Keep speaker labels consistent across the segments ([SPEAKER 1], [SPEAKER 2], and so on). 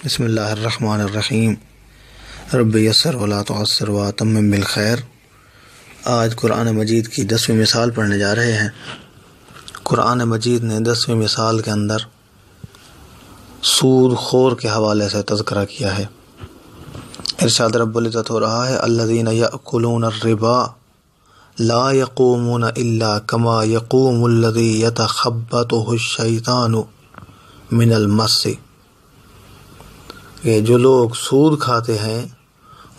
[SPEAKER 1] بسم اللہ الرحمن الرحیم رب یسر ولا تعسر واتمم بالخیر۔ آج قرآن مجید کی 10ویں مثال پڑھنے جا رہے ہیں۔ قرآن مجید نے 10ویں مثال کے اندر سود خور کے حوالے سے تذکرہ کیا ہے۔ ارشاد رب العزت ہو رہا ہے الذین یأکلون الربا لا یقومون الا کما یقوم الذی یتخبطہ الشیطان من المس، کہ جو لوگ سود کھاتے ہیں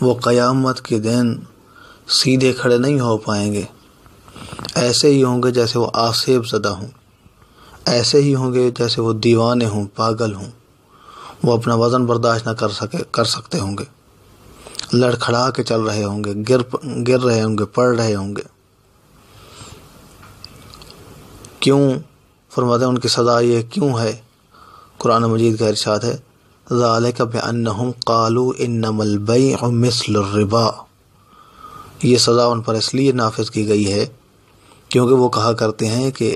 [SPEAKER 1] وہ قیامت کے دن سیدھے کھڑے نہیں ہو پائیں گے، ایسے ہی ہوں گے جیسے وہ آسیب زدہ ہوں، ایسے ہی ہوں گے جیسے وہ دیوانے ہوں، پاگل ہوں، وہ اپنا وزن برداشت نہ کر سکتے ہوں گے، لڑکھڑا کے چل رہے ہوں گے، گر رہے ہوں گے، پڑ رہے ہوں گے۔ کیوں فرماتے ہیں ان کی سزا یہ کیوں ہے؟ قرآن مجید کا ارشاد ہے ذالک بأنہم قالوا انما البیع مثل الربا، یہ سزا ان پر اس لیے نافذ کی گئی ہے کیونکہ وہ کہا کرتے ہیں کہ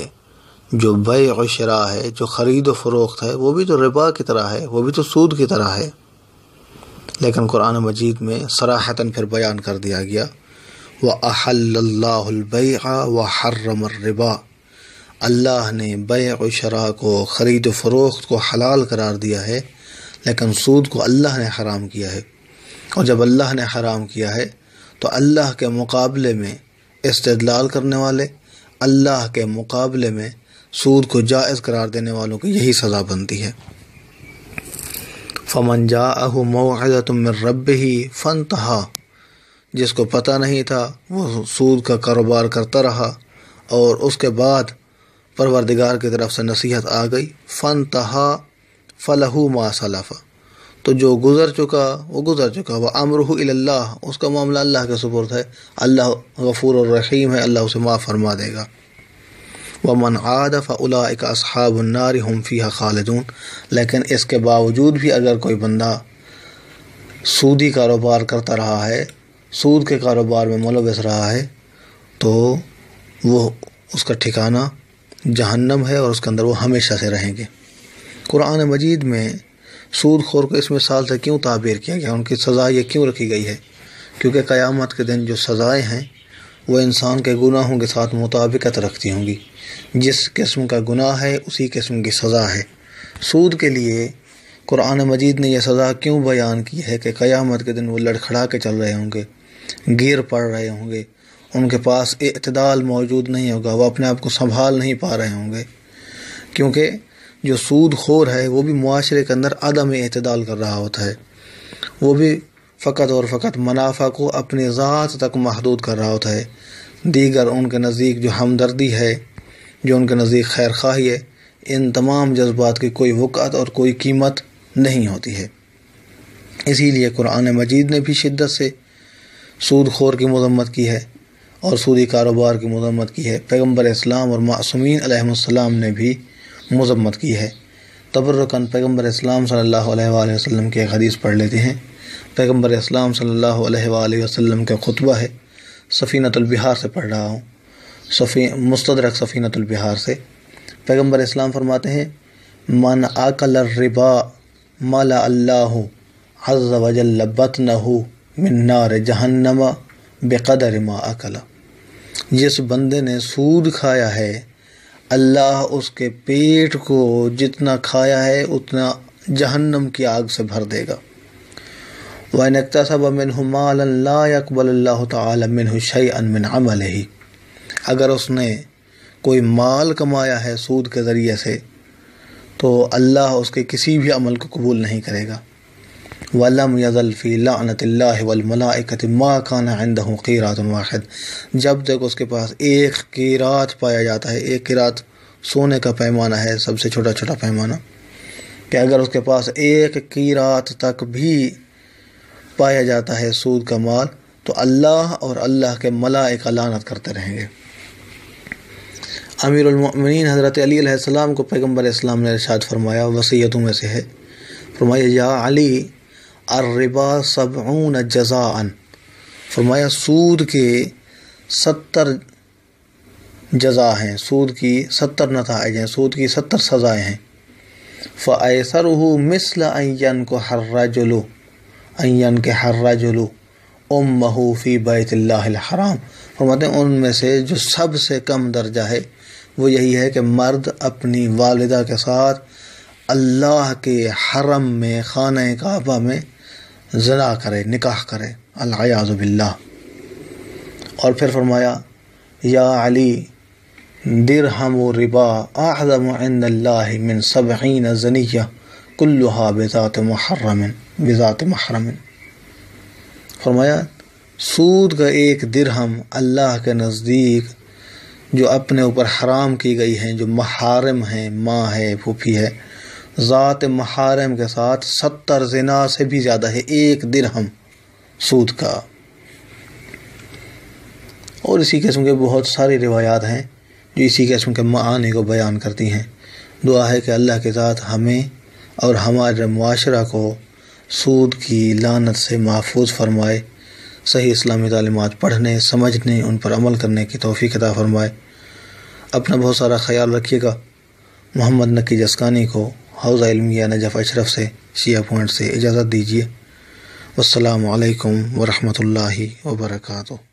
[SPEAKER 1] جو بیع و شراء ہے، جو خرید و فروخت ہے، وہ بھی تو ربا کی طرح ہے، وہ بھی تو سود کی طرح ہے۔ لیکن قرآن مجید میں صراحتاً پھر بیان کر دیا گیا وَأَحَلَّ اللَّهُ الْبَيْعَ وَحَرَّمَ الرِّبَا، اللہ نے بیع و شراء کو، خرید و فروخت کو حلال قرار دیا ہے، لیکن سود کو اللہ نے حرام کیا ہے۔ اور جب اللہ نے حرام کیا ہے تو اللہ کے مقابلے میں استدلال کرنے والے، اللہ کے مقابلے میں سود کو جائز قرار دینے والوں کی یہی سزا بنتی ہے۔ فَمَنْ جَاءَهُ مَوْعِظَةٌ مِّن رَبِّهِ فَانْتَهَا، جس کو پتہ نہیں تھا وہ سود کا کاروبار کرتا رہا اور اس کے بعد پروردگار کی طرف سے نصیحت آ گئی، فَانْتَهَا فَلَهُ مَا سَلَفَ، تو جو گزر چکا وہ گزر چکا، وَأَمْرُهُ إِلَى اللَّهِ، اس کا معاملہ اللہ کے سپرد ہے، اللہ غفور الرحیم ہے، اللہ اسے معاف فرما دے گا۔ وَمَنْ عَادَ فَأُولَٰئِكَ أَصْحَابُ النَّارِ هُمْ فِيهَا خَالِدُونَ، لیکن اس کے باوجود بھی اگر کوئی بندہ سودی کاروبار کرتا رہا ہے، سود کے کاروبار میں ملوث رہا ہے، تو وہ اس کا ٹھکانہ جہنم ہے اور اس کے اندر وہ ہمیشہ سے رہیں گے۔ قرآن مجید میں سود خور کو اس مثال سے کیوں تعبیر کیا گیا، ان کی سزا یہ کیوں رکھی گئی ہے؟ کیونکہ قیامت کے دن جو سزائیں ہیں وہ انسان کے گناہوں کے ساتھ مطابقت رکھتی ہوں گی، جس قسم کا گناہ ہے اسی قسم کی سزا ہے۔ سود کے لیے قرآن مجید نے یہ سزا کیوں بیان کی ہے کہ قیامت کے دن وہ لڑکھڑا کے چل رہے ہوں گے، گر پڑ رہے ہوں گے، ان کے پاس اعتدال موجود نہیں ہوگا، وہ اپنے آپ کو سنبھال نہیں پا رہے ہوں گے، کیونکہ جو سود خور ہے وہ بھی معاشرے کے اندر عدم اعتدال کر رہا ہوتا ہے، وہ بھی فقط اور فقط منافع کو اپنی ذات تک محدود کر رہا ہوتا ہے، دیگر ان کے نزدیک جو ہمدردی ہے، جو ان کے نزدیک خیر خواہی ہے، ان تمام جذبات کی کوئی وقعت اور کوئی قیمت نہیں ہوتی ہے۔ اسی لیے قرآن مجید نے بھی شدت سے سود خور کی مذمت کی ہے اور سودی کاروبار کی مذمت کی ہے۔ پیغمبر اسلام اور معصومین علیہ السلام نے بھی مذمت کی ہے۔ تبرکاً پیغمبر اسلام صلی اللہ علیہ وآلہ وسلم کی ایک حدیث پڑھ لیتے ہیں۔ پیغمبر اسلام صلی اللہ علیہ وآلہ وسلم کا خطبہ ہے، سفینۃ البحار سے پڑھ رہا ہوں، مستدرک سفینۃ البحار سے۔ پیغمبر اسلام فرماتے ہیں من اکل الربا ملأ اللہ عز وجل بطنہ من نار جہنم بقدر ما اکل، جس بندے نے سود کھایا ہے اللہ اس کے پیٹ کو جتنا کھایا ہے اتنا جہنم کی آگ سے بھر دے گا۔ وَإِنِ اكْتَسَبَ مِنْهُ مَالًا لَا يَقْبَلُ اللَّهُ تَعَالَى مِنْهُ شَيْئًا مِنْ عَمَلِهِ، اگر اس نے کوئی مال کمایا ہے سود کے ذریعے سے تو اللہ اس کے کسی بھی عمل کو قبول نہیں کرے گا۔ وَلَمْ يَزَلْ فِي لَعْنَةِ اللَّهِ وَالْمَلَائِكَةِ مَا كَانَ عِنْدَهُ قِيرَاطٌ وَاحِدٌ، جب تک اس کے پاس ایک قیرات پایا جاتا ہے، ایک قیرات سونے کا پیمانہ ہے، سب سے چھوٹا چھوٹا پیمانہ، کہ اگر اس کے پاس ایک قیرات تک بھی پایا جاتا ہے سود کا مال تو اللہ اور اللہ کے ملائکہ لعنت کرتے رہیں گے۔ امیر المؤمنین حضرت علی علیہ السلام کو پیغمبر اسلام نے ارشاد فرمایا، وصیتوں میں سے ہے، فرمایا یا علی الربا 70 جزاء، فرمایا سود کے 70 جزا ہیں، سود کی 70 نتائج ہیں، سود کی 70 سزائیں ہیں۔ فَأَيْسَرُهُ مِثْلَ أَن يَنكِحَ الرَّجُلُ أُمَّهُ فِي بَيْتِ اللَّهِ الْحَرَامِ۔ فرماتے ہیں ان میں سے جو سب سے کم درجہ ہے وہ یہی ہے کہ مرد اپنی والدہ کے ساتھ اللہ کے حرم میں خانہ کعبہ میں زنا کرے، نکاح کرے، العیاذ باللہ۔ اور پھر فرمایا یا علی درہم و ربا اعظم عند اللہ من 70 زنیہ کلھا بذات محرم۔ فرمایا سود کا ایک درہم اللہ کے نزدیک جو اپنے اوپر حرام کی گئی ہیں، جو محارم ہیں، ماں ہے، پھوپھی ہے، ذات محارم کے ساتھ 70 زنا سے بھی زیادہ ہے ایک درہم سود کا۔ اور اسی قسم کے بہت ساری روایات ہیں جو اسی قسم کے معانی کو بیان کرتی ہیں۔ دعا ہے کہ اللہ کے ذات ہمیں اور ہمارے معاشرہ کو سود کی لعنت سے محفوظ فرمائے، صحیح اسلامی تعلیمات پڑھنے، سمجھنے، ان پر عمل کرنے کی توفیق عطا فرمائے۔ اپنا بہت سارا خیال رکھیے گا۔ محمد نقی جسکانی کو حوزہ علمیہ نجف اشرف سے شیعہ پوائنٹ سے اجازت دیجیے۔ والسلام علیکم ورحمۃ اللہ وبرکاتہ۔